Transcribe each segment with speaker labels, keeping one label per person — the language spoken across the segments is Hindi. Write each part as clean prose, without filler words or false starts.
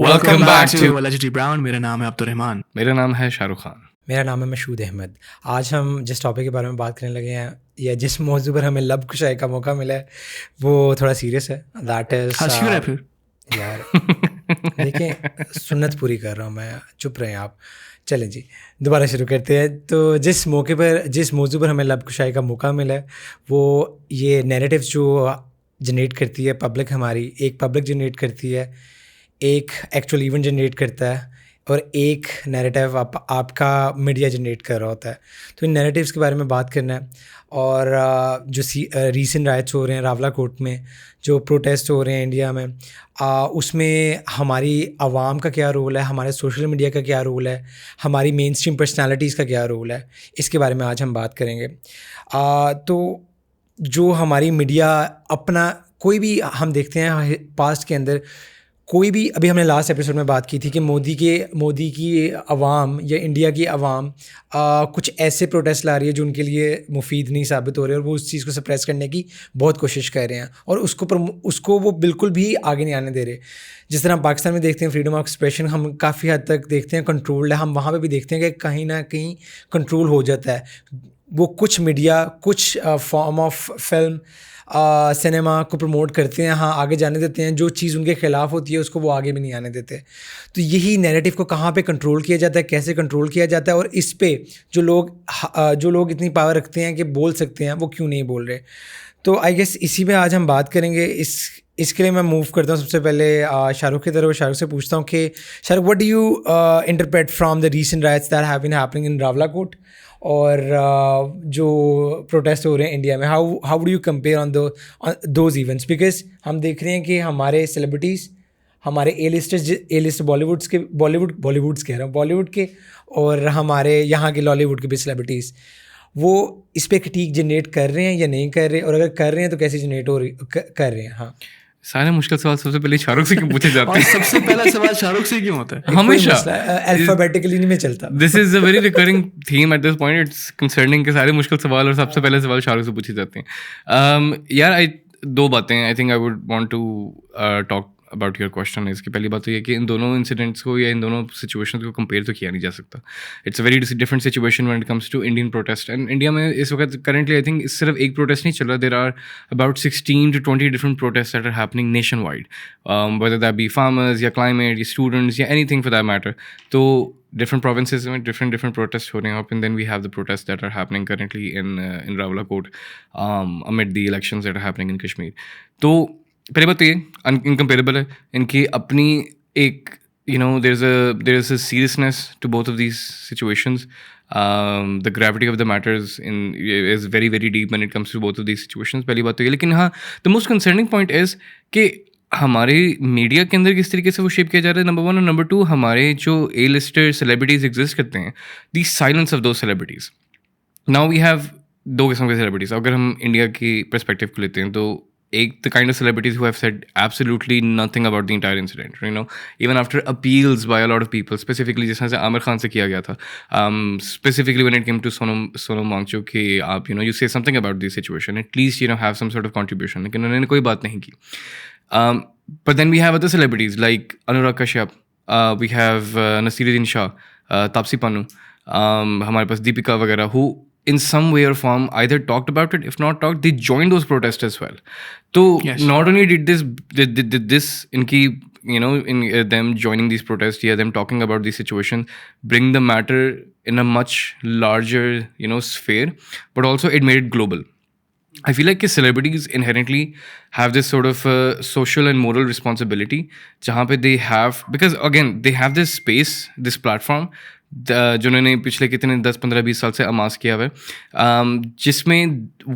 Speaker 1: Welcome back to Allegedly Brown. मेरा नाम है अब्दुर्रहमान.
Speaker 2: मेरा नाम है शाहरुख खान.
Speaker 3: मेरा नाम है मशहूद अहमद. आज हम जिस टॉपिक के बारे में बात करने लगे हैं या जिस मौजू पर हमें लब कुशाई का मौका मिला है वो थोड़ा सीरियस है. दैट इज
Speaker 1: हंसी रहे फिर
Speaker 3: यार देखें सुन्नत पूरी कर रहा हूँ मैं, चुप रहें आप. चलें जी दोबारा शुरू करते हैं. तो जिस मौके पर जिस मौजू पर हमें लब कुशाई का मौका मिला है वो ये नैरेटिव्स जो जनरेट करती है पब्लिक, हमारी एक पब्लिक जनरेट करती है, एक एक्चुअल इवेंट जनरेट करता है और एक नैरेटिव आपका मीडिया जनरेट कर रहा होता है. तो इन नैरेटिव्स के बारे में बात करना है. और जो रीसेंट राइट्स हो रहे हैं रावला कोर्ट में, जो प्रोटेस्ट हो रहे हैं इंडिया में, उसमें हमारी आवाम का क्या रोल है, हमारे सोशल मीडिया का क्या रोल है, हमारी मेन स्ट्रीम पर्सनैलिटीज़ का क्या रोल है, इसके बारे में आज हम बात करेंगे. तो जो हमारी मीडिया अपना कोई भी हम देखते हैं पास्ट के अंदर, कोई भी, अभी हमने लास्ट एपिसोड में बात की थी कि मोदी की आवाम या इंडिया की आवाम कुछ ऐसे प्रोटेस्ट ला रही है जो उनके लिए मुफीद नहीं साबित हो रहे और वो उस चीज़ को सप्रेस करने की बहुत कोशिश कर रहे हैं और उसको वो बिल्कुल भी आगे नहीं आने दे रहे. जिस तरह हम पाकिस्तान में देखते हैं फ्रीडम ऑफ एक्सप्रेशन हम काफ़ी हद तक देखते हैं कंट्रोल्ड है, हम वहाँ पर भी देखते हैं कि कहीं ना कहीं कंट्रोल हो जाता है. वो कुछ मीडिया, कुछ फॉर्म ऑफ फिल्म, सिनेमा को प्रमोट करते हैं, हाँ आगे जाने देते हैं, जो चीज़ उनके ख़िलाफ़ होती है उसको वो आगे भी नहीं आने देते. तो यही नैरेटिव को कहाँ पे कंट्रोल किया जाता है, कैसे कंट्रोल किया जाता है और इस पे जो लोग इतनी पावर रखते हैं कि बोल सकते हैं वो क्यों नहीं बोल रहे. तो आई गेस इसी पे आज हम बात करेंगे. इसके लिए मैं मूव करता हूँ सबसे पहले शाहरुख की तरफ. शाहरुख से पूछता हूँ कि Shahrukh, what do you interpret from the recent riots that have been happening in रावला कोर्ट और जो प्रोटेस्ट हो रहे हैं इंडिया में, how do you compare on those events? Because हम देख रहे हैं कि हमारे सेलिब्रिटीज़, हमारे ए लिस्ट बॉलीवुड के और हमारे यहाँ के लॉलीवुड के भी सेलिब्रिटीज़ वो इस पर क्रिटिक जनरेट कर रहे हैं या नहीं कर रहे, और अगर कर रहे हैं तो कैसे जनरेट कर रहे हैं. हाँ,
Speaker 2: सारे मुश्किल सवाल सबसे पहले शाहरुख से क्यों पूछे जाते हैं?
Speaker 1: सबसे पहला सवाल शाहरुख से क्यों होता है?
Speaker 2: हमेशा
Speaker 3: अल्फाबेटिकली नहीं में चलता.
Speaker 2: This is a very recurring theme at this point. It's concerning के सारे मुश्किल सवाल और सबसे पहले सवाल शाहरुख से पूछे जाते हैं. यार दो बातें I think I would want to talk about your question. इसकी पहली बात तो ये कि इन दोनों इंसिडेंट्स को या इन दोनों सिचुएशंस को कंपेयर तो किया नहीं जा सकता. It's a very different situation when it comes to Indian protest. And India में इस वक्त करंटली आई थिंक सिर्फ एक प्रोटेस्ट नहीं चल रहा. There are about 16 to 20 different protest that are happening nationwide, whether that be farmers या क्लाइमेट या स्टूडेंट्स या एनीथिंग फॉर दैट मैटर. तो different provinces में different protests हो रहे हैं. And then we have the protests that are happening currently in Rawla Court amid the elections that are happening in Kashmir. तो पहली बात तो ये इनकम्पेरेबल है. इनकी अपनी एक there is a seriousness to both of these situations. The gravity of the matters is very very deep when it comes to both of these situations. पहली बात तो ये. लेकिन हाँ, the most concerning point is कि हमारे मीडिया के अंदर किस तरीके से वो शेप किया जा रहा है, नंबर वन. और नंबर टू, हमारे जो ए लिस्टेड सेलिब्रिटीज़ एग्जिस्ट करते हैं, दी साइलेंस ऑफ दो सेलिब्रिटीज़. नाउ वी हैव दो किस्म के सेलिब्रिटीज़. अगर हम इंडिया की पर्सपेक्टिव को लेते हैं तो एक the kind of celebrities who have said absolutely nothing about the entire incident, even after appeals by a lot of people, specifically जिस तरह से आमिर खान से किया गया था, specifically when it came to Sonam Wangchuk कि आप you say something about this situation, at least have some sort of contribution. लेकिन उन्होंने कोई बात नहीं की. But then we have other celebrities like Anurag Kashyap, we have Nasiruddin Shah, Taapsee Pannu, हमारे पास दीपिका वगैरह, who in some way or form either talked about it, if not talked, they joined those protests as well. So yes. Not only did this inki, in them joining these protests, them talking about these situations, bring the matter in a much larger sphere, but also it made it global. I feel like celebrities inherently have this sort of social and moral responsibility, जहाँ पे they have, because again they have this space, this platform, जिन्होंने पिछले कितने 10, 15, 20 साल से अमास किया हुआ है, जिसमें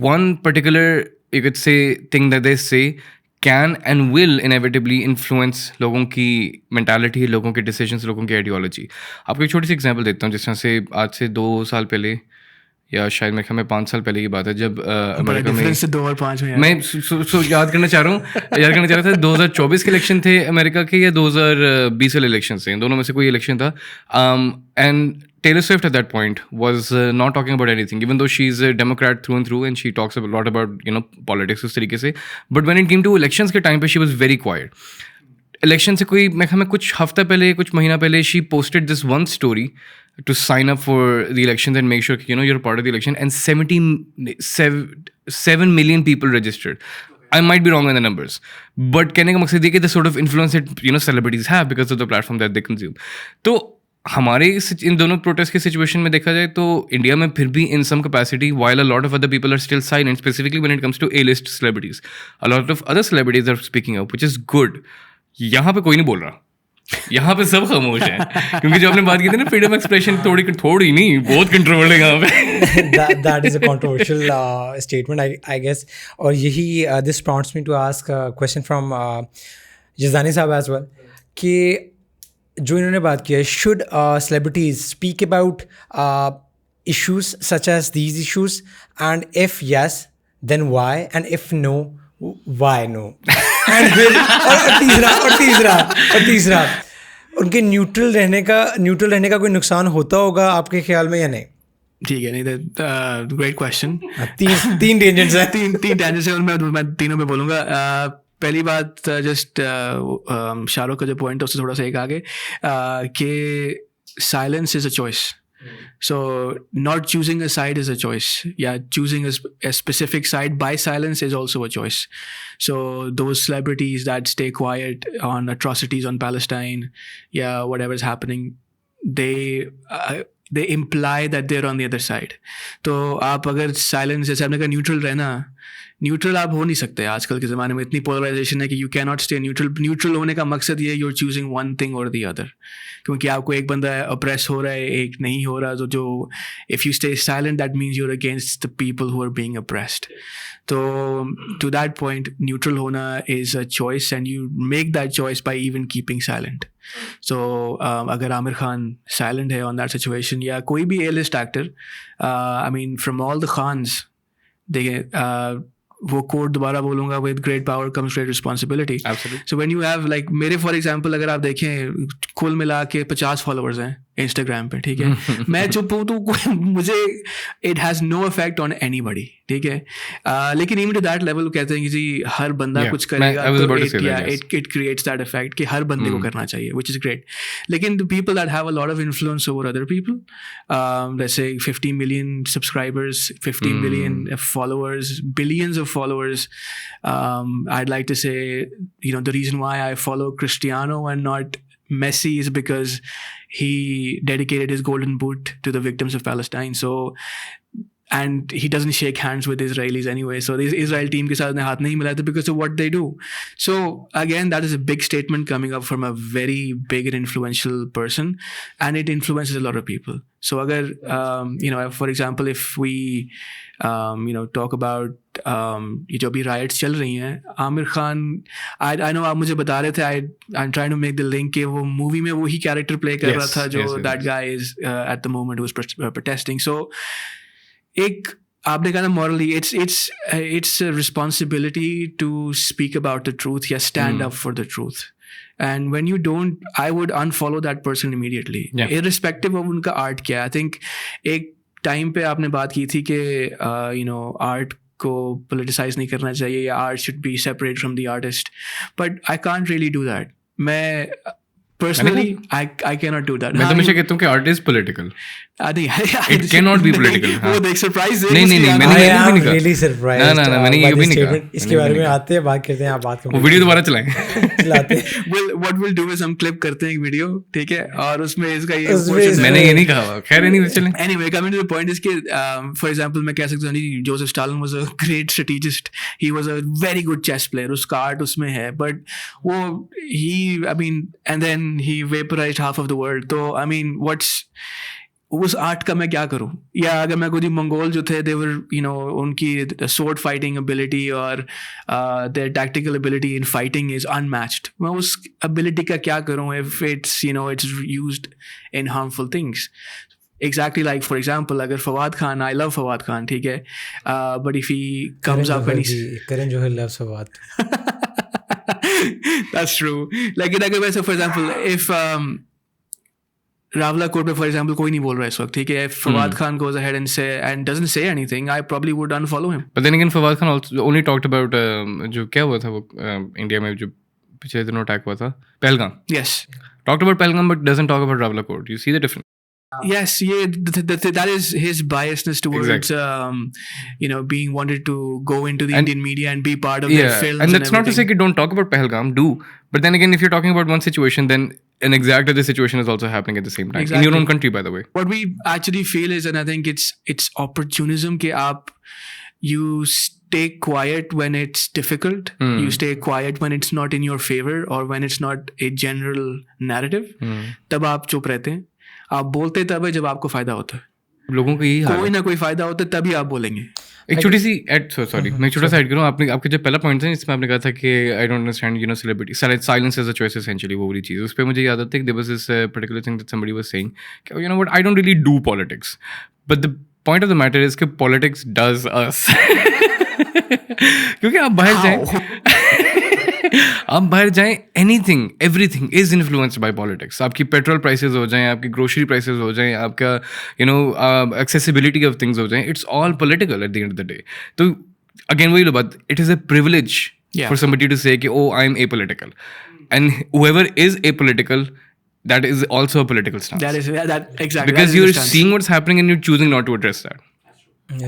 Speaker 2: one particular you could say thing that they say can and will inevitably influence लोगों की mentality, लोगों के decisions, लोगों की ideology. आपको एक छोटी सी एग्जांपल देता हूँ. जिस तरह से आज से 2 साल पहले या शायद मेरे ख्याल में 5 साल पहले की बात है, जब अमेरिका में
Speaker 1: 2 और 5 में
Speaker 2: मैं याद करना चाह रहा था 2024 के इलेक्शन थे अमेरिका के या 2020 वाले इलेक्शन थे, इन दोनों में से कोई इलेक्शन था. And Taylor Swift at that point was not talking about anything, even though she's a Democrat through and through and she talks a lot about politics उस तरीके से. But when it came to elections के time पे she was very quiet. Election से कोई मैं हमें कुछ हफ्ता पहले कुछ महीना पहले she posted this one story to sign up for the elections and make sure you're part of the election, and 7 million people registered. I might be wrong on the numbers, but कहने का मकसद ये कि the sort of influence that celebrities have because of the platform that they consume. तो हमारे इन दोनों प्रोटेस्ट के सिचुएशन में देखा जाए तो इंडिया में फिर भी in some capacity, while a lot of other people are still silent, specifically when it comes to A-list celebrities, a lot of other celebrities are speaking up, which is good. यहाँ पे कोई नहीं बोल रहा, यहाँ पे सब खामोश है, क्योंकि जो आपने बात की थी ना फ्रीडम एक्सप्रेशन, थोड़ी नहीं बहुत कंट्रोल है यहाँ पे.
Speaker 3: That is a controversial statement, I guess. और यही this prompts me to ask a question from Yazdani साहब as well, कि जो इन्होंने बात की है, should celebrities speak about issues such as these issues, and if yes, then why, and if no, why no? And और तीसरा उनके न्यूट्रल रहने का कोई नुकसान होता होगा आपके ख्याल में या नहीं?
Speaker 1: ठीक है, नहीं, ग्रेट क्वेश्चन.
Speaker 3: तीन टेंजेंट्स हैं.
Speaker 1: तीन टेंजेंट्स हैं और मैं तीनों पे बोलूँगा. पहली बात जस्ट शाहरुख का जो पॉइंट है उससे थोड़ा सा एक आगे, कि silence is a choice. So not choosing a side is a choice. Yeah, choosing a specific side by silence is also a choice. So those celebrities that stay quiet on atrocities on Palestine, yeah, whatever's happening, they imply that they're on the other side. तो आप अगर silence, जैसे आपने कहा न्यूट्रल रहना, न्यूट्रल आप हो नहीं सकते. आजकल के ज़माने में इतनी पोलराइजेशन है कि you can not stay neutral. Neutral होने का मकसद ये है, यूर चूजिंग वन थिंग और दी अदर, क्योंकि आपको एक बंदा अप्रेस हो रहा है, एक नहीं हो रहा. तो जो if you stay silent that means you're against the people who are being oppressed. तो टू दैट पॉइंट न्यूट्रल होना is a choice, and you make that choice by even keeping silent. So अगर आमिर खान साइलेंट है ऑन दैट सिचुएशन, या कोई भी A list actor, I mean from all the Khans, देखें वो कोड दोबारा बोलूँगा, with great power comes great responsibility. So when you have like मेरे फॉर एग्जांपल, अगर आप देखें कुल मिला के 50 फॉलोअर्स हैं इंस्टाग्राम पे, ठीक है, मैं चुप हूँ तो मुझे it has no effect on anybody, ठीक है. लेकिन इवन टू दैट लेवल कहते हैं कि जी हर बंदा कुछ करेगा तो इट क्रिएट्स दैट इफेक्ट कि हर बंदे को करना चाहिए, विच इज़ ग्रेट. लेकिन the people that have a lot of influence over other people, जैसे 50 million subscribers, 50 million followers, billions of followers, I'd like to say, the reason why I follow Cristiano and not Messi is because he dedicated his golden boot to the victims of Palestine. So, and he doesn't shake hands with Israelis anyway. So the Israel team ke saath ne haath nahi milaya because of what they do. So again, that is a big statement coming up from a very big and influential person, and it influences a lot of people. So agar, for example, if we, talk about ये जो भी riots चल रही हैं, आमिर खान, I know आप मुझे बता रहे थे, I'm trying to make the link कि वो movie में वही character play कर रहा था जो that guy is at the moment who was protesting. So एक आपने कहा ना, morally it's a responsibility to speak about the truth, या stand up for the truth. And when you don't, I would unfollow that person immediately, irrespective of उनका art क्या. I think एक टाइम पे आपने बात की थी कि आर्ट को पोलिटिसाइज नहीं करना चाहिए, या art should be separate from the artist, but I can't really do that. मैं personally I cannot do that.
Speaker 2: मैं तो हमेशा कहता हूँ कि art is political.
Speaker 1: It
Speaker 2: cannot be political.
Speaker 1: वो देख surprise है.
Speaker 2: नहीं मैंने ये भी नहीं कहा.
Speaker 3: really surprised.
Speaker 2: ना मैंने ये भी नहीं कहा.
Speaker 3: इसके बारे में आते हैं, बात करते हैं, आप बात करें.
Speaker 2: वो वीडियो दोबारा चलाएं.
Speaker 1: What we'll do is हम क्लिप करते हैं एक वीडियो, ठीक है, और उसमें इसका ये
Speaker 2: मैंने ये नहीं कहा. खैर anyway चलें.
Speaker 1: Anyway, coming to the point is कि for example मैं कह सकता हूँ Joseph Stalin was a great strategist. He was a very good chess player. उसका art उसमें है, but and then he vaporized half of the world. तो उस आर्ट का मैं क्या करूं? या अगर मैं कोई मंगोल जो थे, they were उनकी sword fighting ability और their tactical ability in fighting is unmatched. मैं उस ability का क्या करूं if it's used in harmful things? Exactly, like for example, अगर फवाद खान, I love फवाद खान, ठीक है, but if he comes up and
Speaker 3: Karan Johar loves Fawad.
Speaker 1: That's true. Like अगर वैसे for example, if Ravla Court पे for example कोई नहीं बोल रहा है इस वक्त, ठीक है, if Fawad Khan goes ahead and doesn't say anything, I probably would unfollow him.
Speaker 2: But then again, Fawad Khan also only talked about जो क्या हुआ था वो इंडिया में जो पिछले दिनों अटैक हुआ था, Pahalgam.
Speaker 1: Yes.
Speaker 2: Talked about Pahalgam but doesn't talk about Rawalakot. You see the difference?
Speaker 1: Yes, yeah, that is his biasness towards
Speaker 2: Exactly.
Speaker 1: being wanted to go into the
Speaker 2: And-
Speaker 1: Indian media and be part of their films.
Speaker 2: and that's not to say
Speaker 1: everything.
Speaker 2: that don't talk about Pahalgam, do. But then again, if you're talking about one situation, then an exact other situation is also happening at the same time. In your
Speaker 1: Exactly.
Speaker 2: own country, by the way.
Speaker 1: What we actually feel is, and I think it's opportunism कि आप you stay quiet when it's difficult. You stay quiet when it's not in your favor or when it's not a general narrative. तब आप चुप रहते हैं. आप बोलते तब है जब आपको फायदा होता है.
Speaker 2: लोगों को यही हाल है.
Speaker 1: कोई ना कोई फायदा होता है तभी आप बोलेंगे.
Speaker 2: एक छोटी सी एड सॉरी मैं एक छोटा सा ऐड करूँ. आपने आपके जो पहला पॉइंट है इसमें आपने कहा था कि I don't understand celebrity silence is a choice essentially, वो वाली चीज़. उस पर मुझे याद आता है कि there was this particular thing that somebody was saying कि what I don't really do politics but the point of the matter is कि पॉलिटिक्स डज अस. क्योंकि आप बाहर जाएं anything everything is influenced by politics. आपकी पेट्रोल प्राइसेस हो जाएं, आपकी ग्रोसरी प्राइसेस हो जाएं, आपका एक्सेसिबिलिटी ऑफ थिंग्स हो जाएं, it's all political eight the end of the day. तो अगेन वही बात, it is a privilege
Speaker 1: Yeah.
Speaker 2: for somebody to say कि oh I'm apolitical, and whoever is apolitical, that is also a political stance.
Speaker 1: That is that exactly
Speaker 2: Because
Speaker 1: that is the
Speaker 2: you're
Speaker 1: stance.
Speaker 2: seeing what's happening and you're choosing not to address that.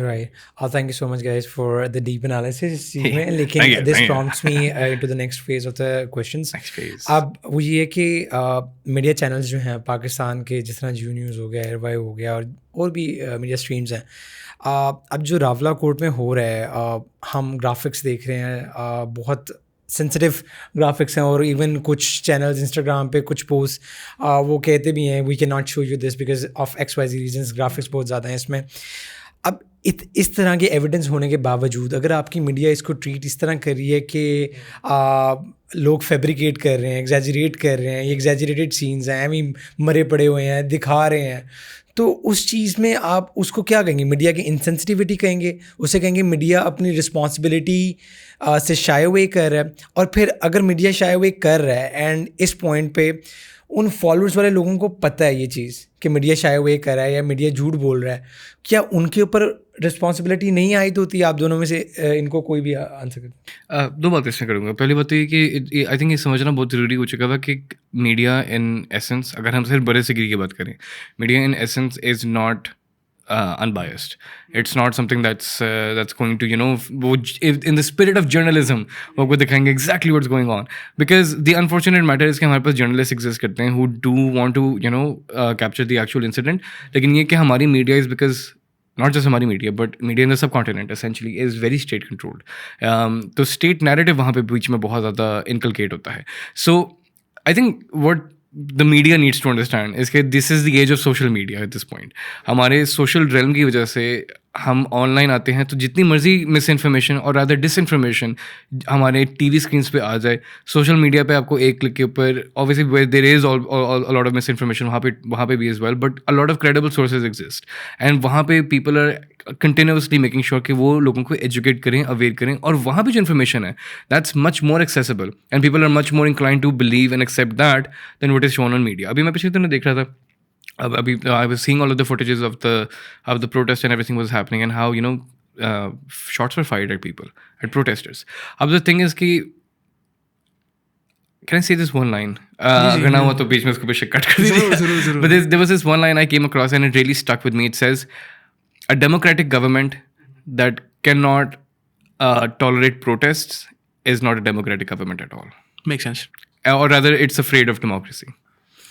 Speaker 3: Right. Thank you so much, guys, for the deep analysis इस चीज़ में.
Speaker 2: Thank
Speaker 3: लेकिन
Speaker 2: you,
Speaker 3: this
Speaker 2: thank you.
Speaker 3: prompts me into the next phase of the questions.
Speaker 2: Next phase.
Speaker 3: अब वो ये है कि मीडिया चैनल्स जो हैं पाकिस्तान के, जिस तरह जियो न्यूज़ हो गया, एयरवाई हो गया, और भी मीडिया स्ट्रीम्स हैं. अब जो रावला कोर्ट में हो रहा है, हम ग्राफिक्स देख रहे हैं, बहुत सेंसिटिव ग्राफिक्स हैं, और इवन कुछ चैनल्स इंस्टाग्राम पे कुछ पोस्ट वो कहते भी हैं we can not show you this because of XYZ reasons, graphics बहुत ज़्यादा हैं इसमें. अब इस तरह के एविडेंस होने के बावजूद अगर आपकी मीडिया इसको ट्रीट इस तरह कर रही है कि लोग फैब्रिकेट कर रहे हैं, एग्जैजरेट कर रहे हैं, ये एग्जैजरेटेड सीन्स हैं, आई मरे पड़े हुए हैं, दिखा रहे हैं, तो उस चीज़ में आप उसको क्या कहेंगे? मीडिया की इनसेंसिटिविटी कहेंगे, उसे कहेंगे मीडिया अपनी रिस्पॉन्सिबिलिटी से शाय अवे कर रहा है? और फिर अगर मीडिया शाय अवे कर रहा है एंड इस पॉइंट पे उन फॉलोअर्स वाले लोगों को पता है ये चीज़ कि मीडिया शाय अवे कर रहा है या मीडिया झूठ बोल रहा है, क्या उनके ऊपर रिस्पॉन्सिबिलिटी नहीं आयद होती है? आप दोनों में से इनको कोई भी आंसर कर.
Speaker 2: दो बातें इसमें करूँगा. पहली बात तो ये कि आई थिंक ये समझना बहुत ज़रूरी हो चुका था कि मीडिया इन एसेंस, अगर हम सिर्फ बड़े सिगरी की बात करें, media in essence is not unbiased. It's not something that's going to in the spirit of journalism वो को दिखाएंगे exactly what's going on. Because the unfortunate matter is कि हमारे पास journalists exist करते हैं who do want to capture the actual incident. लेकिन ये कि हमारी media is because not just हमारी media but media in the subcontinent essentially is very state controlled. तो state narrative वहाँ पे बीच में बहुत ज़्यादा inculcate होता है. So I think what the media needs to understand is that this is the age of social media at this point. हमारे social realm की वजह से हम ऑनलाइन आते हैं तो जितनी मर्जी मिस इन्फॉर्मेशन और रादर डिसइन्फॉर्मेशन हमारे टीवी स्क्रीन्स पे आ जाए, सोशल मीडिया पे आपको एक क्लिक के ऊपर obviously there is a lot of misinformation वहाँ पे भी as well, but a lot of credible sources exist and वहाँ पे people are continuously making sure कि वो लोगों को एजुकेट करें, अवेयर करें, और वहाँ पे जो इन्फॉर्मेशन है that's much more accessible and people are much more inclined to believe and accept that than what is shown on media. अभी मैं पिछले दिनों देख रहा था, I was seeing all of the footages of the protest and everything was happening and how shots were fired at people, at protesters. अब the thing is कि can I say this one line? अगर ना हो तो बीच में उसको भी कट कर दीजिए. But there was this one line I came across and it really stuck with me. It says, a democratic government that cannot tolerate protests is not a democratic government at all.
Speaker 1: Makes sense.
Speaker 2: Or rather, it's afraid of democracy.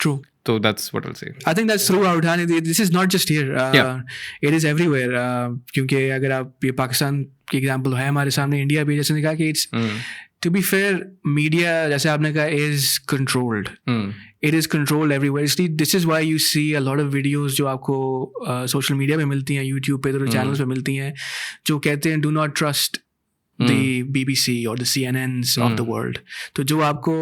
Speaker 1: True.
Speaker 2: So that's what I'll say.
Speaker 1: I think that's throughout. And this is not just here.
Speaker 2: Yeah.
Speaker 1: It is everywhere. क्योंकि अगर आप ये पाकिस्तान की एग्जाम्पल है हमारे सामने, इंडिया भी जैसे ने कहा कि it's to be fair media जैसे आपने कहा is controlled. It is controlled everywhere. This is why you see a lot of videos जो आपको सोशल मीडिया पे मिलती हैं, यूट्यूब पे, चैनल्स पे मिलती हैं, जो कहते हैं do not trust the BBC or the CNNs of the world. तो जो आपको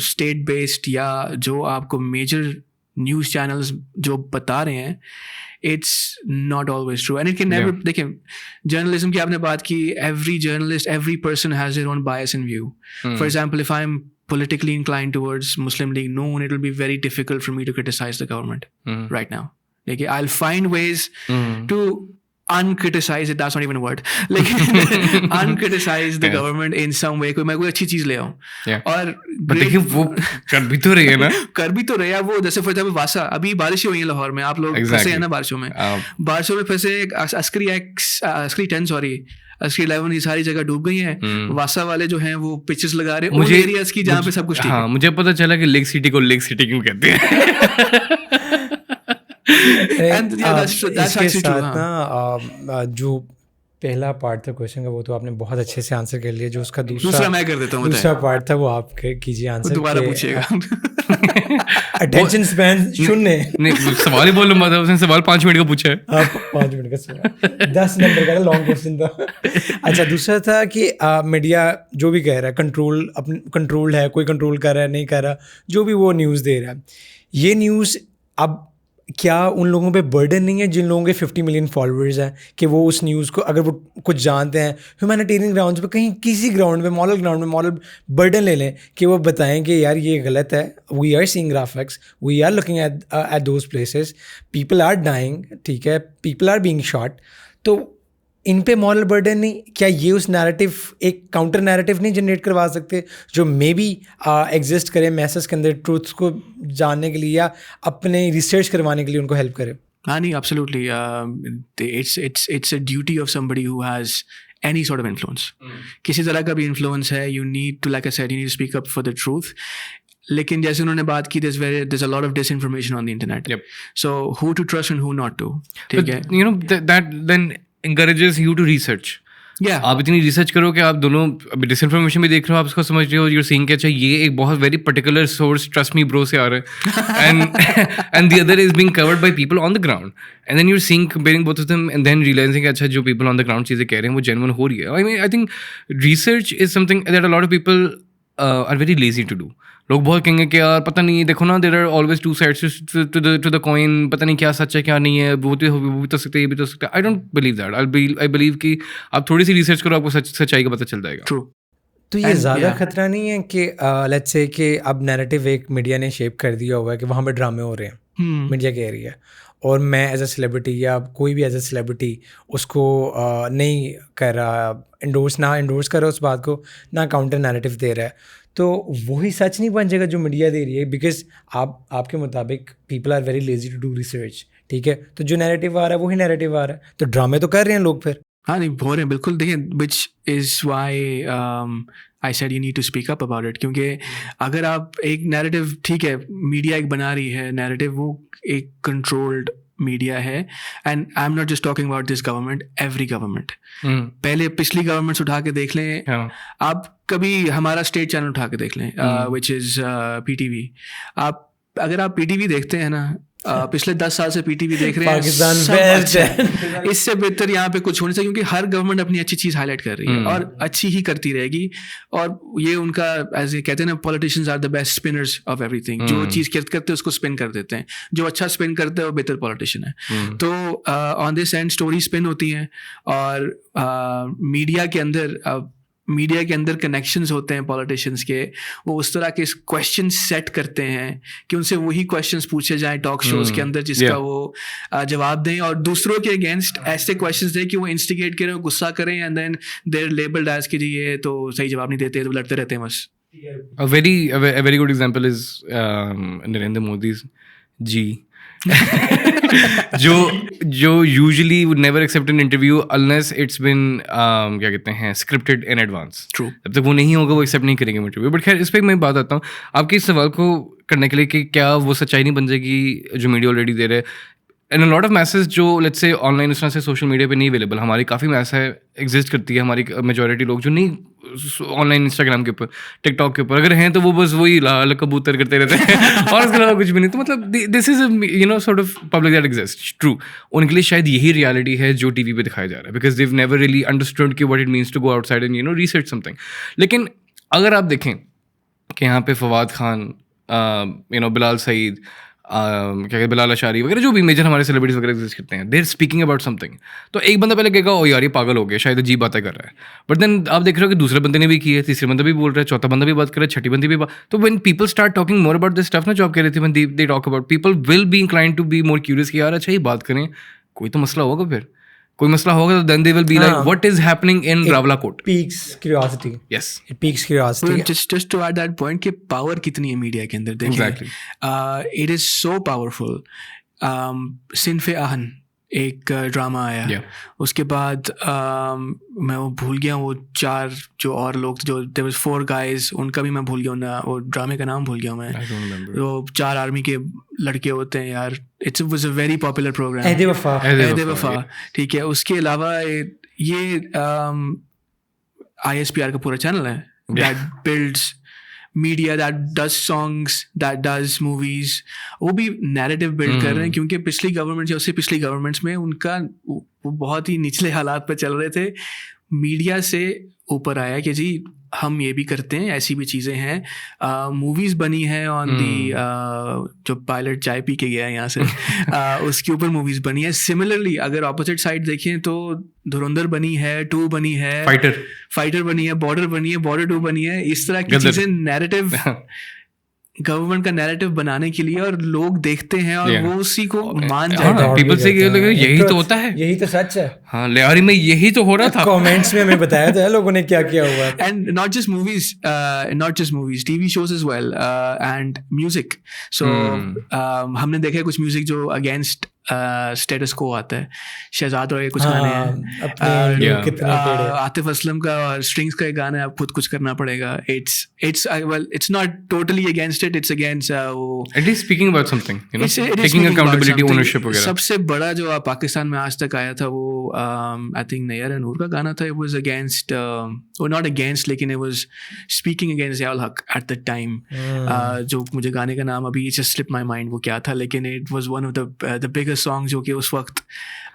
Speaker 1: state based या जो आपको major news channels जो बता रहे हैं, it's not always true and it can never. देखिए journalism की आपने बात की, every journalist, every person has their own bias and view. For example, if I'm politically inclined towards Muslim League Noon, it will be very difficult for me to criticize the government right now. देखिए I'll find ways to uncriticize it, that's not even a word, लेकिन uncriticize the government in some way, मैं कोई अच्छी चीज ले आऊं.
Speaker 2: Yeah.
Speaker 1: और
Speaker 2: बट देखिए वो कर भी तो रही है ना.
Speaker 1: कर भी तो रहे हैं वो. जैसे फॉर एग्जाम्पल वासा, अभी बारिशें हुई हैं लाहौर में, आप लोग फंसे हैं ना बारिशों में. बारिशों में फंसे, अस्करी 10 सॉरी अस्करी 11 ये सारी जगह डूब गई हैं. वासा वाले जो हैं वो पिचेस लगा रहे हैं उन एरियाज की जहाँ पे सब कुछ ठीक है.
Speaker 2: मुझे पता चला कि लेक सिटी को लेक सिटी क्यों कहते हैं.
Speaker 1: And yeah, that's
Speaker 3: इसके
Speaker 1: actually true,
Speaker 3: साथ ना जो पहला पार्ट था क्वेश्चन का वो तो आपने बहुत अच्छे से आंसर कर लिया. जो उसका
Speaker 1: दूसरा मैं कर देता हूँ.
Speaker 3: दूसरा पार्ट था वो आप कीजिए आंसर.
Speaker 1: दोबारा पूछिएगा.
Speaker 3: अटेंशन स्पैन शून्य.
Speaker 2: नहीं सवाल ही बोल लंबा था. उसने सवाल 5 मिनट का पूछा है.
Speaker 3: आप 5 मिनट का सवाल 10 नंबर का लॉन्ग क्वेश्चन था. अच्छा दूसरा था कि मीडिया जो भी कह रहा है कंट्रोल्ड है, कोई कंट्रोल कर रहा है नहीं कर रहा, जो भी वो न्यूज़ दे रहा है, ये न्यूज़ अब क्या उन लोगों पे बर्डन नहीं है जिन लोगों के 50 मिलियन फॉलोअर्स हैं कि वो उस न्यूज़ को अगर वो कुछ जानते हैं ह्यूमैनिटेरियन ग्राउंड पे, कहीं किसी ग्राउंड पे, मॉरल ग्राउंड में मॉरल बर्डन ले लें कि वो बताएं कि यार ये गलत है. We are seeing graphics, we are looking at those places, people are dying, ठीक है, पीपल आर बीइंग शॉट. तो इन पे मॉरल बर्डन नहीं, क्या ये उस नैरेटिव एक काउंटर नैरेटिव नहीं जनरेट करवा सकते जो मे बी एग्जिस्ट करे मैसेज के अंदर, ट्रूथ्स को जानने के लिए या अपने रिसर्च करवाने के लिए उनको हेल्प करे?
Speaker 1: हाँ नहीं, absolutely. It's a duty of somebody who has any sort of influence. किसी तरह का भी इन्फ्लुएंस है, you need to, like I said, you need to speak up for the truth. लेकिन जैसे उन्होंने बात की, there's a lot of disinformation on the internet.
Speaker 2: Yep.
Speaker 1: So who to trust and who not to? ठीक है.
Speaker 2: You know that then encourages you to research.
Speaker 1: Yeah.
Speaker 2: आप इतनी रिसर्च करो कि आप दोनों अभी डिसइंफॉर्मेशन भी देख रहे हो, आप उसको समझ रहे हो, यूर सीइंग कि अच्छा ये एक बहुत very particular source, trust me bro से आ रहा है, and the other is being covered by people on the ground, and then you're seeing comparing both of them and then realizing कि अच्छा जो पीपल ऑन द ग्राउंड चीज़ें कह रहे हैं वो जेन्युइन हो रही है. I mean I think research is something that a lot of people are very lazy to do. लोग बहुत कहेंगे कि यार पता नहीं, देखो ना, there are always two sides to the coin, पता नहीं क्या सच है क्या नहीं है, वो भी तो सकते, ये भी तो सकते. I don't believe that. I believe कि आप थोड़ी सी रिसर्च करो, आपको सच्चाई का पता चल जाएगा.
Speaker 1: True.
Speaker 3: तो ये ज़्यादा खतरा नहीं है कि लेट्स से कि अब नैरेटिव एक मीडिया ने शेप कर दिया हुआ है कि वहाँ पे ड्रामे हो रहे हैं मीडिया के एरिया, और मैं एज अ सेलिब्रिटी या कोई भी एज अ सेलिब्रिटी उसको नहीं कर रहा, इंडोर्स कर रहा उस बात को, ना काउंटर नैरेटिव दे रहा है, तो वही सच नहीं बन जाएगा जो मीडिया दे रही है. बिकॉज आपके मुताबिक people are very lazy to do research, ठीक है, तो जो नैरेटिव आ रहा है वही नैरेटिव आ रहा है, तो ड्रामे तो कर रहे हैं लोग फिर.
Speaker 1: हाँ नहीं, हो रहे हैं बिल्कुल. देखिए, which is why I said you need to speak up about it. क्योंकि अगर आप एक नैरेटिव, ठीक है, मीडिया एक बना रही है नैरेटिव, वो एक कंट्रोल्ड मीडिया है. And I am not just talking about this government, every government. पहले पिछली गवर्नमेंट्स उठा के देख लें, आप कभी हमारा स्टेट चैनल उठा के देख लें, विच इज़ PTV. अगर आप PTV देखते हैं ना, पिछले 10 साल से PTV देख रहे हैं,
Speaker 3: पाकिस्तान बेस्ट है.
Speaker 1: इससे बेहतर यहाँ पे कुछ होने चाहिए, क्योंकि हर गवर्नमेंट अपनी अच्छी चीज़ हाईलाइट कर रही है और अच्छी ही करती रहेगी. और ये उनका, एज ये कहते हैं ना, politicians are the best spinners of everything. जो चीज़ करते हैं उसको स्पिन कर देते हैं, जो अच्छा स्पिन करते हैं वो बेहतर पॉलिटिशियन है. तो on this and story spin होती हैं, और मीडिया के अंदर कनेक्शंस होते हैं पॉलिटिशियंस के, वो उस तरह के क्वेश्चन सेट करते हैं कि उनसे वही क्वेश्चंस पूछे जाएं टॉक शोज के अंदर, जिसका वो जवाब दें, और दूसरों के अगेंस्ट ऐसे क्वेश्चंस दें कि वो इंस्टिगेट करें, गुस्सा करें, and then they're labelled as कि जी ये तो सही जवाब नहीं देते, तो लड़ते रहते हैं बस.
Speaker 2: A very good example is Narendra Modi जी. जो usually would never accept an interview unless it's been क्या कहते हैं scripted in advance.
Speaker 1: True.
Speaker 2: जब तक वो नहीं होगा वो एक्सेप्ट नहीं करेंगे इंटरव्यू. बट खैर इस पर मैं बात आता हूँ आपके इस सवाल को करने के लिए कि क्या वो सच्चाई नहीं बन जाएगी जो मीडिया ऑलरेडी दे रहे हैं. And a lot of message जो लेट्स से ऑनलाइन इस तरह से सोशल मीडिया पे नहीं अवेलेबल, हमारी काफ़ी मैसेज एग्जिस्ट करती है, हमारी मेजॉरिटी लोग जो नहीं ऑनलाइन इंस्टाग्राम के ऊपर, टिकटॉक के ऊपर अगर हैं तो वो बस वही लाल कबूतर करते रहते हैं और उसके अलावा कुछ भी नहीं. तो मतलब this is you know sort of public that exist. True, उनके लिए शायद यही रियलिटी है जो टीवी पे दिखाया जा रहा है, because they never really understood कि what it means to go outside and you know research something. लेकिन अगर आप देखें कि यहाँ पे फवाद खान, यू नो बिलाल सईद, क्या कहते बिलाल अशारी वगैरह जो भी मेजर हमारे सेलिब्रिटीज वगैरह एग्जिस्ट करते हैं, they are speaking about something, तो एक बंदा पहले कहेगा ओ यार ये पागल हो गया, शायद अजीब बातें कर रहा है. बट देन आप देख रहे हो कि दूसरे बंदे ने भी की है, तीसरे बंदा भी बोल रहा है, चौथा बंदा भी बात कर रहा है, छठी बंदी भी बात. तो when people start talking more about this stuff ना, जो आप कह रहे थे, when they talk about, people will be inclined to be more curious कि यार अच्छा ये बात करें, कोई तो मसला होगा फिर. कोई मसला होगा तो then they will be like,
Speaker 3: हाँ.
Speaker 2: what is happening in Rawalakot?
Speaker 3: Peaks curiosity.
Speaker 2: Yes.
Speaker 3: It piques curiosity.
Speaker 1: just to add that point कि power कितनी है मीडिया के अंदर देखिए.
Speaker 2: Exactly.
Speaker 1: It is so powerful. सिन्फ़े आहन एक ड्रामा आया.
Speaker 2: Yeah.
Speaker 1: उसके बाद मैं वो भूल गया, वो 4 जो और लोग जो there was 4 guys, उनका भी मैं भूल गया ना, वो ड्रामे का नाम भूल गया मैं.
Speaker 2: I don't remember.
Speaker 1: वो 4 आर्मी के लड़के होते हैं यार. It was a very popular program.
Speaker 3: अहदे वफा.
Speaker 2: अहदे
Speaker 1: वफा. ठीक है. उसके अलावा ये ISPR का पूरा चैनल है that builds media, that does songs, that does movies. वो भी narrative build कर रहे हैं क्योंकि पिछली गवर्नमेंट या उससे पिछली गवर्नमेंट्स में उनका वो बहुत ही निचले हालात पे चल रहे थे. मीडिया से ऊपर आया कि जी हम ये भी करते हैं, ऐसी भी चीज़ें हैं. मूवीज़ बनी है ऑन दी जो पायलट चाय पी के गया है यहाँ से उसके ऊपर मूवीज़ बनी है. सिमिलरली अगर ऑपोजिट साइड देखें तो धुरंधर बनी है, 2 बनी है, फाइटर बनी है, बॉर्डर 2 बनी है. इस तरह की चीज़ें नैरेटिव गवर्नमेंट का नैरेटिव बनाने के लिए और लोग देखते हैं और वो उसी को मान जाते हैं.
Speaker 2: पीपल से यही तो होता है,
Speaker 3: यही तो सच है.
Speaker 2: हाँ, लेआरी में यही तो हो रहा था.
Speaker 3: कमेंट्स में हमें बताया था लोगों ने क्या किया हुआ.
Speaker 1: And not just movies, TV shows as well and music. So हमने देखा है कुछ म्यूजिक जो अगेंस्ट स्टेटस को आता है. शहजाद और कुछ गाने हैं, आतिफ असलम का स्ट्रिंग्स का एक गाना है, आप खुद कुछ करना पड़ेगा. it's not totally against it, it's against
Speaker 2: at least speaking about something, you know, taking accountability, ownership वगैरह.
Speaker 1: सबसे बड़ा जो पाकिस्तान में आज तक आया था वो आई थिंक नैयर एंड नूर का गाना था. it was against or not against, लेकिन it was speaking against Zia ul Haq at the time. जो मुझे गाने का नाम अभी just slipped my mind वो क्या था, लेकिन it was one of the biggest song जो कि उस वक्त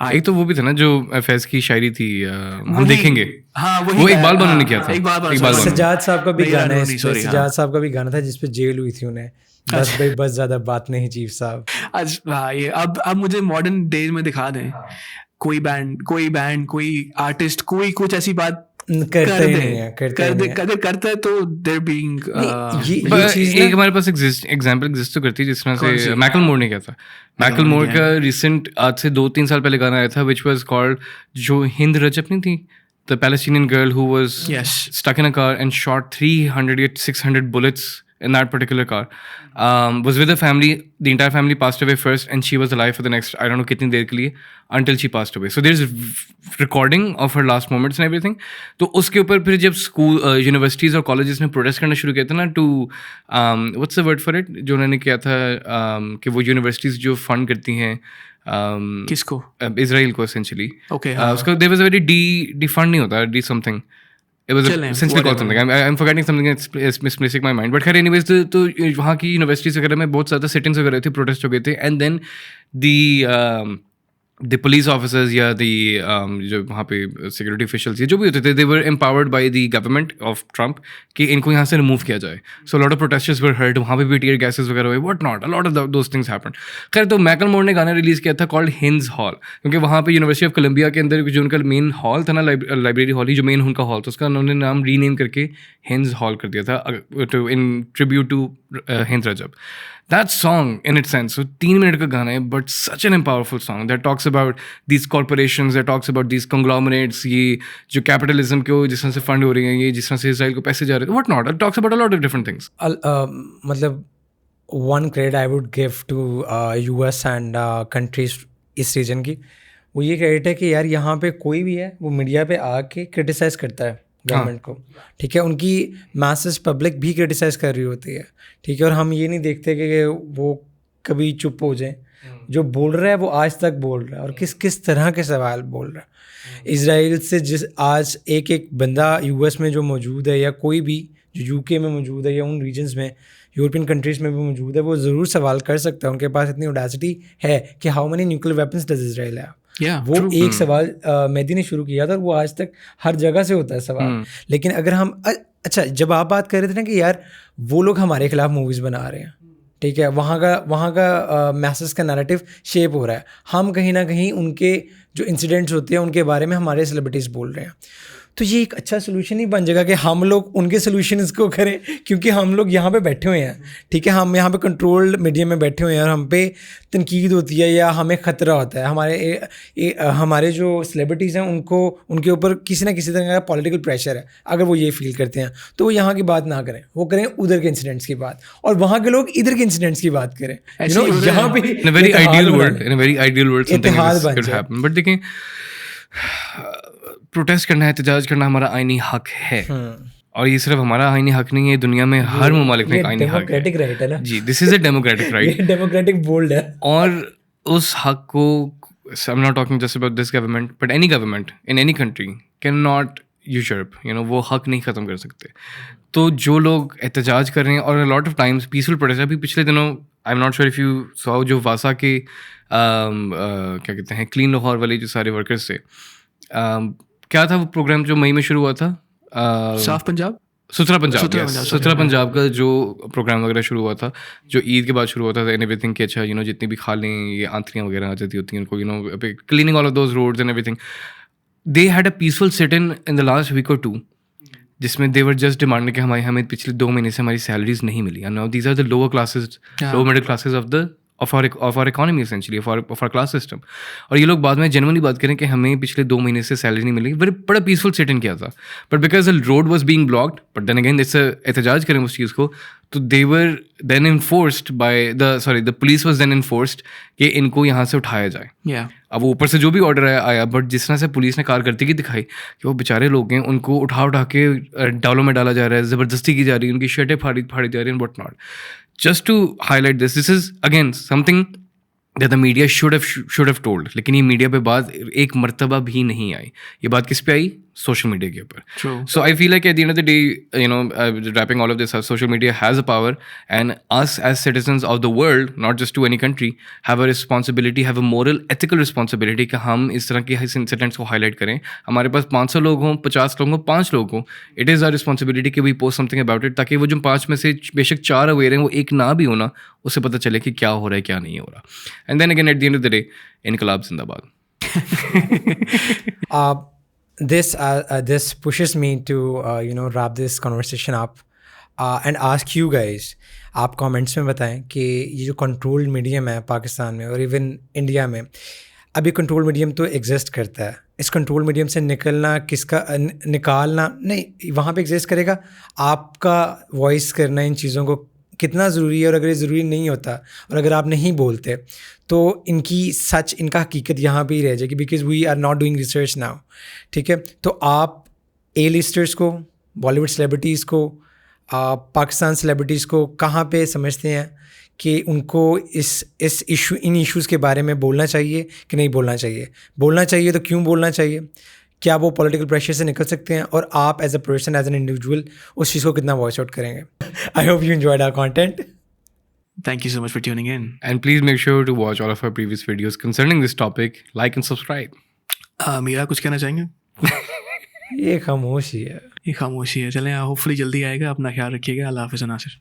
Speaker 2: एक तो वो भी था ना जो फैज की शायरी थी, हम देखेंगे.
Speaker 1: हाँ,
Speaker 2: वो इकबाल बानो ने किया था.
Speaker 3: सजाद साहब का भी गाना है, सजाद साहब का भी गाना था जिसपे जेल हुई थी उन्हें. बस भाई बस ज्यादा बात नहीं चीफ साहब.
Speaker 1: आज ये अब मुझे मॉडर्न डेज में दिखा दें कोई बैंड कोई आर्टिस्ट कोई कुछ ऐसी बात
Speaker 3: करते नहीं है.
Speaker 1: अगर करता है तो देयर बीइंग
Speaker 2: एक हमारे पास एग्जांपल एग्जिस्ट तो करती है जिस तरह से मैकलमोर ने किया था. मैकलमोर का रिसेंट आज से 2-3 साल पहले गाना आया था व्हिच वाज कॉल्ड, जो हिंद रजब नहीं थी, the Palestinian girl who was stuck in a car and shot 300 or 600 bullets in that particular car, was with her family. The entire family passed away first and she was alive for the next I don't know kitni der ke liye until she passed away. So there's recording of her last moments and everything. तो उसके ऊपर फिर जब स्कूल यूनिवर्सिटीज़ और कॉलेजेस ने प्रोटेस्ट करना शुरू किया था ना, to what's the word for it, जो उन्होंने किया था कि वो यूनिवर्सिटीज़ जो फंड करती हैं
Speaker 1: किसको,
Speaker 2: इजराइल को essentially.
Speaker 1: Okay.
Speaker 2: उसका there was a very defund नहीं होता, de something. It was essentially called something. I'm forgetting something. It's misplacing my mind. But खैर anyways, तो वहाँ की यूनिवर्सिटीज़ वगैरह में बहुत ज़्यादा सिट-इन्स वगैरह थे, प्रोटेस्ट हो गए थे. And then the police officers या जो वहाँ पे सिक्योरिटी ऑफिशियल्स ये जो भी होते थे, they were empowered by the government of Trump कि इनको यहाँ से रिमूव किया जाए. So a lot of protesters were hurt. वहाँ पे भी टीयर गैसेस वगैरह हुए, what not, a lot of those things happened. खैर तो मैकलमोर ने गाना रिलीज़ किया था called Hinds Hall, क्योंकि वहाँ पे यूनिवर्सिटी ऑफ कोलंबिया के अंदर जो उनका मेन हॉल था ना, लाइब्रेरी हॉल ही जो मेन उनका हॉल था, उसका उन्होंने नाम रीनेम करके हिंज हॉल कर दिया था in tribute to Hind Recep. That song in its sense, so 3 minute का गाना है, but such an powerful song that talks about these corporations, that talks about these conglomerates, ये जो capitalism को जिस तरह से फंड हो रही हैं, ये जिस तरह से इसराइल को पैसे जा रहे हैं, what not, it talks about a lot of different things.
Speaker 3: मतलब one credit I would give to US and countries इस रीजन की, वो ये क्रेडिट है कि यार यहाँ पे कोई भी है वो मीडिया पे आके क्रिटिसाइज़ करता है गवर्नमेंट को. ठीक है, उनकी मैसेज पब्लिक भी क्रिटिसाइज़ कर रही होती है. ठीक है, और हम ये नहीं देखते कि वो कभी चुप हो जाए. जो बोल रहा है वो आज तक बोल रहा है, और किस किस तरह के सवाल बोल रहा है. इजराइल से जिस आज एक बंदा यूएस में जो मौजूद है, या कोई भी जो यूके में मौजूद है, या उन रीजन्स में यूरोपियन कंट्रीज़ में भी मौजूद है, वो ज़रूर सवाल कर सकता है. उनके पास इतनी ऑडेसिटी है कि how many nuclear weapons does Israel है. वो एक सवाल मेहदी ने शुरू किया था, और वो आज तक हर जगह से होता है सवाल. लेकिन अगर हम अच्छा, जब आप बात कर रहे थे ना कि यार वो लोग हमारे खिलाफ मूवीज़ बना रहे हैं, ठीक है, वहाँ का मैसेज का नैरेटिव शेप हो रहा है, हम कहीं ना कहीं उनके जो इंसिडेंट्स होते हैं उनके बारे में हमारे सेलिब्रिटीज़ बोल रहे हैं, तो ये एक अच्छा सोल्यूशन ही बन जाएगा कि हम लोग उनके सोल्यूशंस को करें, क्योंकि हम लोग यहाँ पे बैठे हुए हैं, ठीक है, हम यहाँ पे कंट्रोल्ड मीडिया में बैठे हुए हैं और हम पे तनकीद होती है या हमें ख़तरा होता है, हमारे जो सेलिब्रिटीज़ हैं उनको उनके ऊपर किसी ना किसी तरह का पॉलिटिकल प्रेशर है। अगर वो ये फील करते हैं तो वो यहाँ की बात ना करें, वो करें उधर के इंसिडेंट्स की बात, और वहाँ के लोग इधर के इंसिडेंट्स की बात करें। यहाँ पे
Speaker 2: in a very ideal world something like this could happen, but देखें प्रोटेस्ट करना है, एहतजाज करना हमारा आईनी हक है, और ये सिर्फ हमारा आईनी हक नहीं है, दुनिया में हर ममालिक में आईनी हक है।
Speaker 3: डेमोक्रेटिक राइट है ना
Speaker 2: जी, this is a democratic right,
Speaker 3: ये डेमोक्रेटिक बोल्ड है।
Speaker 2: और उस हक को, I am not talking just about this government but any government in any country can not usurp, वो हक नहीं ख़त्म कर सकते। तो जो लोग एहतजाज कर रहे हैं, और lot of times peaceful protest, अभी पिछले दिनों आई am not sure if you saw, जो वासा के क्या कहते हैं क्लीन लाहौर वाले जो सारे वर्कर्स थे, क्या था वो प्रोग्राम जो मई में शुरू हुआ था,
Speaker 1: साफ पंजाब,
Speaker 2: सुथरा पंजाब का जो प्रोग्राम वगैरह शुरू हुआ था, जो ईद के बाद शुरू हुआ था, एंड एवरीथिंग कि अच्छा जितनी भी खालें ये आंतरियाँ वगैरह आ जाती होती हैं उनको, cleaning all of those roads and everything, they had a peaceful sit in the last week और 2, जिसमें दे वर जस्ट डिमांडिंग कि हमें पिछले 2 महीने से हमारी सैलरीज नहीं मिली, and now these are the lower classes, lower middle classes of our economy essentially, of our class system। और ये लोग बाद में जेन्युइनली बात करें कि हमें पिछले 2 महीने से सैलरी नहीं मिली, बड़ा पीसफुल सिट इन किया था, but because the road was being blocked, but then again इससे एहतजाज करें उस चीज़ को, तो they were then enforced by the police was then enforced कि इनको यहाँ से उठाया जाए। अब ऊपर से जो भी ऑर्डर आया, बट जिस तरह से पुलिस ने कारकर्दगी दिखाई कि वो बेचारे लोग हैं, उनको उठा के डालों में डाला जा रहा है, ज़बरदस्ती की जा रही है, उनकी शर्टें फाड़ी जा रही हैं, but not. Just to highlight this is again something that the media should have told, लेकिन ये मीडिया पे बात एक मर्तबा भी नहीं आई। ये बात किस पे आई? सोशल मीडिया के ऊपर। So I feel like at the end of the day, wrapping all of this up, social media has a power, and us as citizens of the world, not just to any country, have a responsibility, have a moral, ethical responsibility कि हम इस तरह के इंसिडेंट्स को हाईलाइट करें। हमारे पास 500 लोग हों, 50 लोग हों, 5 लोग हों, इट इज़ आवर रिस्पॉन्सिबिलिटी कि we post something about it, ताकि वो जो 5 में से बेशक 4 अवेयर हैं, वो एक ना भी होना, उससे पता चले कि क्या हो रहा है, क्या नहीं हो रहा। And then again at the end of the day, इनकलाब जिंदाबाद।
Speaker 3: This pushes me to wrap this conversation up and ask you guys, आप कमेंट्स में बताएं कि ये जो कंट्रोल्ड मीडियम है पाकिस्तान में और इवन इंडिया में, अभी कंट्रोल मीडियम तो एग्जिस्ट करता है, इस कंट्रोल मीडियम से निकलना निकालना नहीं, वहाँ पे एग्जिस्ट करेगा, आपका वॉइस करना इन चीज़ों को कितना ज़रूरी है, और अगर ये ज़रूरी नहीं होता और अगर आप नहीं बोलते तो इनका हकीकत यहाँ पे ही रह जाएगी, because we are not doing research now, ठीक है। तो आप A-लिस्टर्स को, बॉलीवुड सेलिब्रिटीज़ को, पाकिस्तान सेलिब्रिटीज़ को कहाँ पे समझते हैं कि उनको इन इश्यूज़ के बारे में बोलना चाहिए कि नहीं बोलना चाहिए? बोलना चाहिए तो क्यों बोलना चाहिए? क्या वो पॉलिटिकल प्रेशर से निकल सकते हैं? और आप as a person, as an individual उस चीज़ को कितना वॉइस आउट करेंगे? I hope you enjoyed our content.
Speaker 1: Thank you so much for tuning in.
Speaker 2: And please make sure to watch all of our previous videos concerning this topic, like and subscribe.
Speaker 1: Meera कुछ कहना चाहेंगे?
Speaker 3: ये खामोशी है।
Speaker 1: ये खामोशी है। चलें, होपफुली जल्दी आएगा। अपना ख्याल रखिएगा। अल्लाह हाफ़िज़ नासिर।